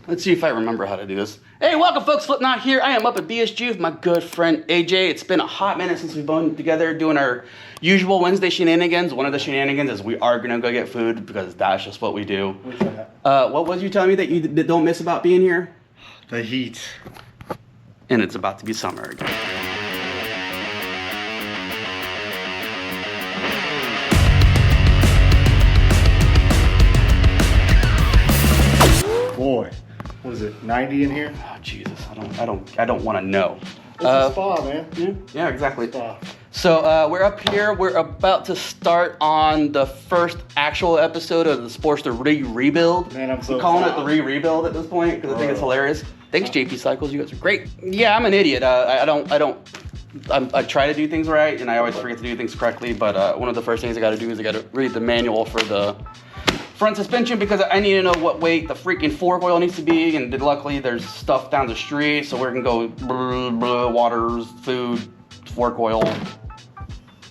Let's see if I remember how to do this. Hey, welcome folks, Slipknot here. I am up at BSG with my good friend AJ. It's been a hot minute since we've been together doing our usual Wednesday shenanigans. One of the shenanigans is we are gonna go get food because that's just what we do. What's that? What was you telling me that you don't miss about being here? The heat. And it's about to be summer again. Boy, what is it, 90 in here? Oh Jesus, I don't want to know. It's a spa, man. Yeah, exactly. Spa. So we're up here. We're about to start on the first actual episode of the Sportster Rebuild. Man, I'm so I'm calling it excited. the Rebuild at this point because I think it's Bro. hilarious. Thanks, JP Cycles. You guys are great. Yeah, I'm an idiot. I try to do things right, and I always forget to do things correctly. But one of the first things I got to do is I got to read the manual for the front suspension because I need to know what weight the freaking fork oil needs to be. And luckily, there's stuff down the street, so we can go waters, food, fork oil.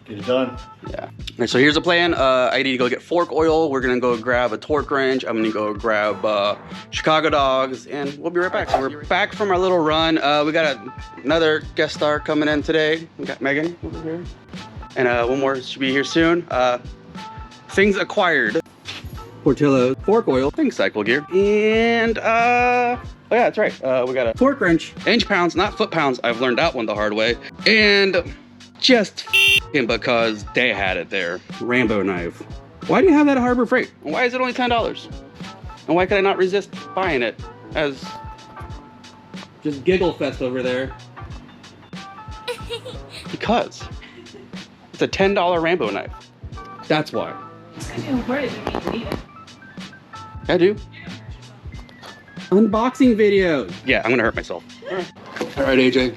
Get it done. Yeah. And so here's the plan. I need to go get fork oil. We're gonna go grab a torque wrench. I'm gonna go grab Chicago dogs, and we'll be right back. So we're back from our little run. We got another guest star coming in today. We got Megan over here, and one more should be here soon. Things acquired. Portillo fork oil, Think cycle gear, and oh yeah, that's right. We got a torque wrench, inch pounds, not foot pounds. I've learned that one the hard way, and just because they had it there. Rambo knife. Why do you have that at Harbor Freight? And why is it only $10? And why could I not resist buying it as just giggle fest over there? Because it's a $10 Rambo knife. That's why. I do. Unboxing videos. Yeah, I'm gonna hurt myself. All right, AJ.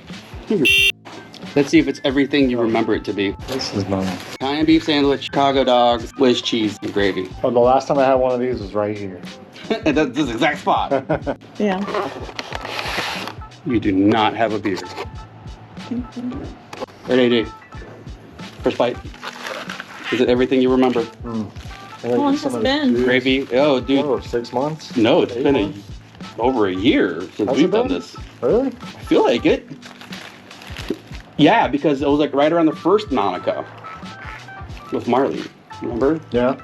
Let's see if it's everything you remember it to be. This is mine. Italian beef sandwich, Chicago dogs, Swiss cheese, and gravy. Oh, the last time I had one of these was right here. That's this exact spot. Yeah. You do not have a beard. Right, AJ. First bite. Is it everything you remember? How long has it been? Gravy. Oh, dude. Oh, 6 months? No, it's 8 been months? over a year since Has we've it done been? this. Really? I feel like it. Yeah, because it was like right around the first Monica with Marley. Remember? Yeah.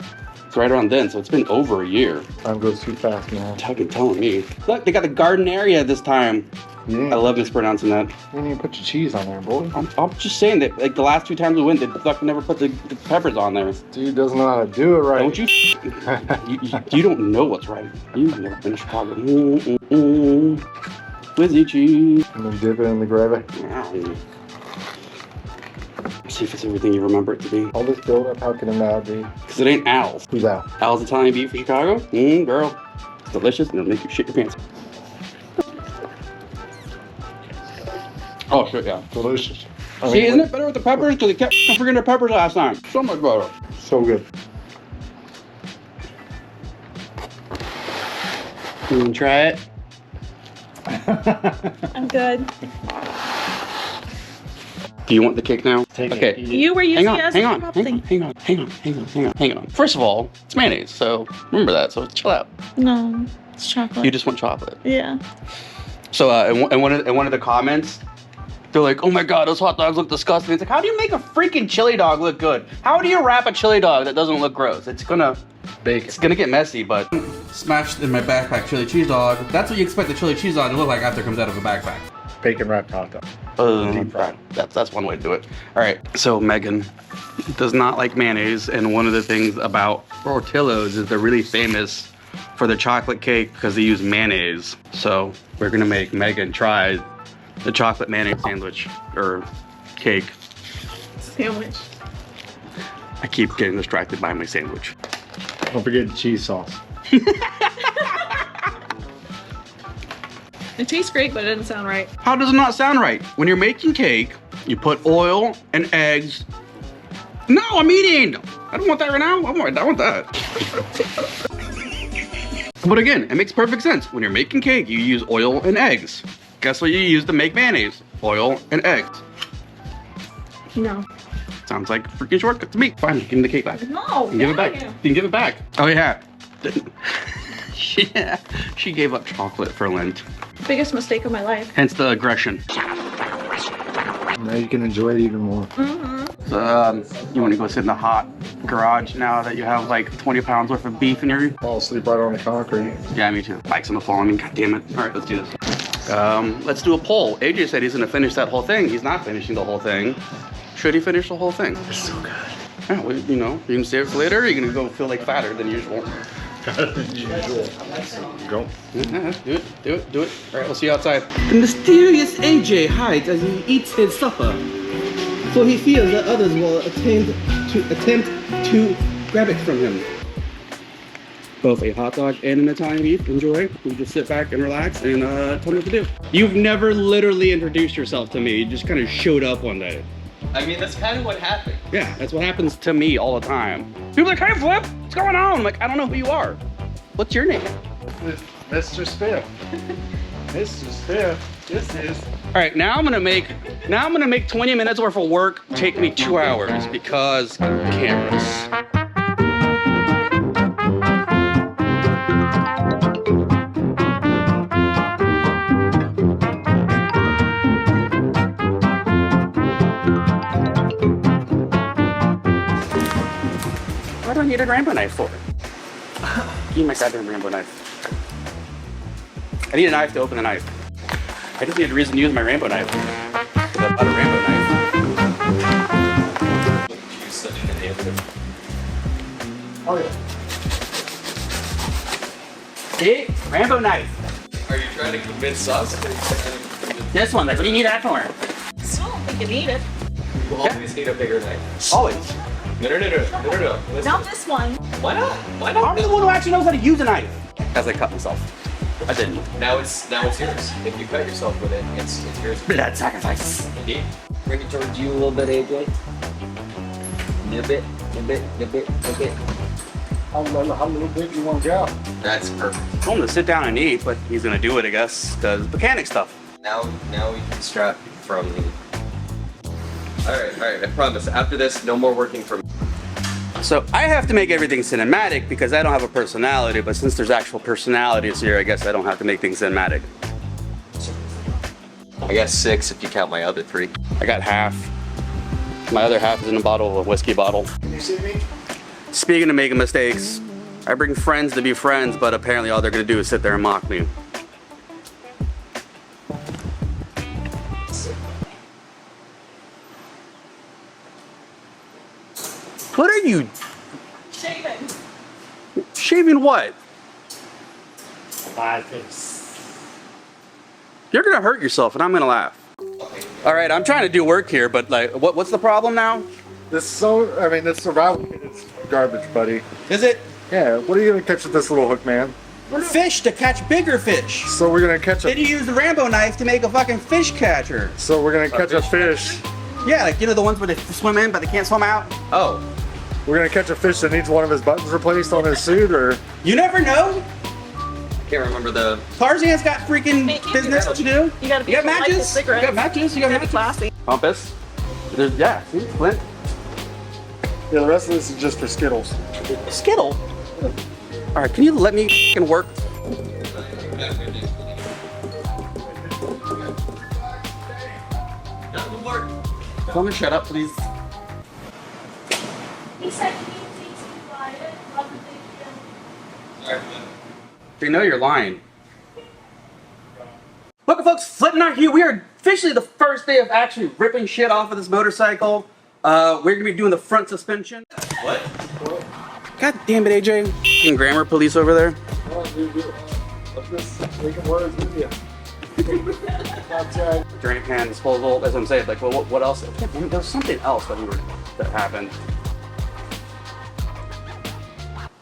It's right around then, so it's been over a year. Time goes too fast, man. Fucking telling me. Look, they got the garden area this time. You I love mispronouncing that. didn't even put your cheese on there, boy. I'm just saying that like the last 2 times we went, they fucking never put the peppers on there. Dude doesn't know how to do it right. Don't you? You don't know what's right. You've never been to Chicago. Whizzy cheese. And then dip it in the gravy. See if it's everything you remember it to be. All this build-up, how can it not be? Because it ain't Al's. Who's out? Al's Italian beef from Chicago. Girl. It's delicious and it'll make you shit your pants. Oh shit, yeah. Delicious. See, isn't it better with the peppers? Because they kept forgetting their peppers last time. So much better. So good. You want to try it? I'm good. Do you want the cake now? Take it, Okay. eat it. You were Hang using on, it as hang a on, prop hang on, thing. hang on. First of all, it's mayonnaise, so remember that. So chill out. No, it's chocolate. You just want chocolate. Yeah. So in one of the comments, they're like, "Oh my God, those hot dogs look disgusting." It's like, how do you make a freaking chili dog look good? How do you wrap a chili dog that doesn't look gross? It's gonna get messy, but smashed in my backpack chili cheese dog. That's what you expect the chili cheese dog to look like after it comes out of a backpack. Bacon wrapped hot dog. Deep fried. That's one way to do it. All right. So Megan does not like mayonnaise, and one of the things about Portillo's is they're really famous for their chocolate cake because they use mayonnaise. So we're gonna make Megan try the chocolate mayonnaise sandwich or cake. Sandwich. I keep getting distracted by my sandwich. Don't forget the cheese sauce. It tastes great, but it doesn't sound right. How does it not sound right? When you're making cake, you put oil and eggs. No, I'm eating. I don't want that right now. I want that. But again, it makes perfect sense. When you're making cake, you use oil and eggs. Guess what you use to make mayonnaise? Oil and eggs. No. Sounds like a freaking shortcut to me. Fine, give me the cake back. No. You can give it back. You can give it back. Oh yeah. Yeah, she gave up chocolate for Lent. Biggest mistake of my life. Hence the aggression. Now you can enjoy it even more. So, you want to go sit in the hot garage now that you have like 20 pounds worth of beef in your... Fall asleep right on the concrete. Yeah, me too. Bike's on the floor. I mean, god damn it. All right, let's do this. Let's do a poll. AJ said he's gonna finish that whole thing. He's not finishing the whole thing. Should he finish the whole thing? It's so good. Yeah, well, you know, you can save it for later, or you're gonna go feel like fatter than usual. Usual. Go. Yeah, do it. All right, we'll see you outside. The mysterious AJ hides as he eats his supper, so he fears that others will attempt to grab it from him. Both a hot dog and an Italian beef. Enjoy. You just sit back and relax and tell me what to do. You've never literally introduced yourself to me. You just kind of showed up one day. I mean, that's kind of what happened. Yeah, that's what happens to me all the time. People are like, hey, Flip, what's going on? I'm like, I don't know who you are. What's your name? Mr. Spiff. Mr. Spiff. This is. All right, now I'm gonna make 20 minutes worth of work take me 2 hours because cameras. What do I need a Rambo knife for? Give me my goddamn Rambo knife. I need a knife to open the knife. I just need a reason to use my Rambo knife. Because I bought a Rambo knife. She's studying the neighborhood. Oh yeah. See? Rambo knife. Are you trying to convince us? Or are you trying to convince... This one, like, what do you need that for? I still don't think you need it. You always need a bigger knife. Always. No. Listen. Not this one. Why not? Why I'm not? the one who actually knows how to use a knife. As I cut myself. I didn't. Now it's yours. If you cut yourself with it, it's yours. Blood sacrifice. Indeed. Bring it towards you a little bit, AJ. Nip it. How little bit you want to go? That's perfect. I told him to sit down and eat, but he's gonna do it, I guess, because mechanic stuff. Now we can strap from the. All right. I promise. After this, no more working from. So I have to make everything cinematic because I don't have a personality, but since there's actual personalities here, I guess I don't have to make things cinematic. I guess 6 if you count my other 3. I got half. My other half is in a bottle of a whiskey bottle. Can you see me? Speaking of making mistakes, I bring friends to be friends, but apparently all they're gonna do is sit there and mock me. What are you? Shaving. Shaving what? You're gonna hurt yourself and I'm gonna laugh. All right, I'm trying to do work here, but like, what's the problem now? This survival kit is garbage, buddy. Is it Yeah, what are you gonna catch with this little hook, man? fish to catch bigger fish? So we're gonna catch Then a. you use the Rambo knife to make a fucking fish catcher. So we're gonna catch a fish. Yeah, like, you know the ones where they swim in but they can't swim out? Oh. We're gonna catch a fish that needs one of his buttons replaced on his suit, or You never know. Can't remember the. Tarzan's got freaking Hey, keep business your- to do. You gotta be You got polite to matches? You cigarettes. got matches? You got Gotta be matches? classy. Compass. Yeah, see, Flint. yeah, the rest of this is just for Skittles. Skittle. All right, can you let me f***ing work? Tell me to shut up, please. He said he needs to be quiet. They know you're lying. Look, folks, Flint and I here. We are officially the first day of actually ripping shit off of this motorcycle. We're gonna be doing the front suspension. What? God damn it, AJ. F***ing grammar police over there. Making words with you. Drain pan disposal. That's what I'm saying. Like, well, what else? There was something else that happened.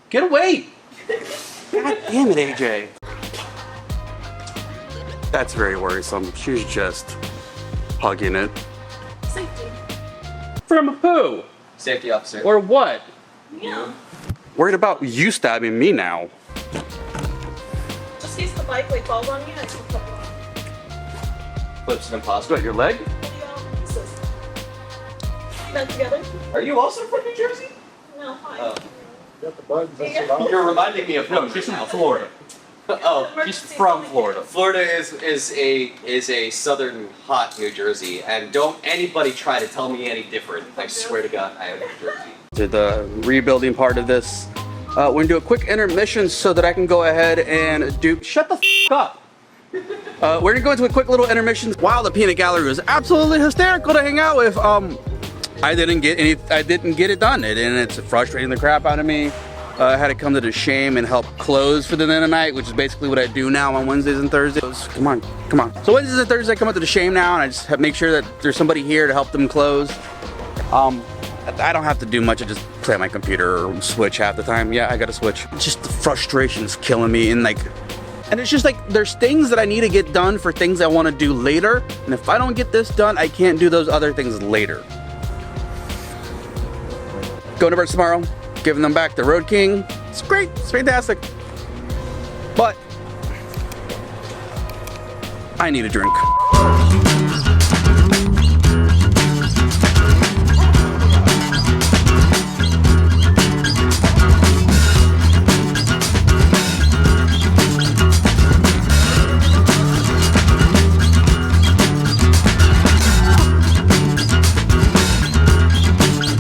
Get away! God damn it, AJ. That's very worrisome. She's just hugging it. Safety. From who? Safety officer. Or what? Yeah. Worried about you stabbing me now. Just use the bike like falls on you and it's flip on. Flips an impossible. What, your leg? That together? Are you also from New Jersey? No, hi. Oh. got the buttons and stuff. You're reminding me of No, she's from Florida. Oh, She's from Florida. Florida is a southern hot New Jersey, and don't anybody try to tell me any different. I swear to God, I am New Jersey. To the rebuilding part of this. We're gonna do a quick intermission so that I can go ahead and do. Shut the f up. We're gonna go into a quick little intermission. Wow, the peanut gallery was absolutely hysterical to hang out with. I didn't get it done, and it's frustrating the crap out of me. I had to come to the shame and help close for the end of the night, which is basically what I do now on Wednesdays and Thursdays. Come on. So Wednesdays and Thursdays I come up to the shame now, and I just make sure that there's somebody here to help them close. I don't have to do much. I just play on my computer or switch half the time. Yeah, I gotta switch. Just the frustration's killing me, and it's just like there's things that I need to get done for things I want to do later, and if I don't get this done, I can't do those other things later. Going to Birds tomorrow, giving them back the Road King. It's great, it's fantastic. But I need a drink.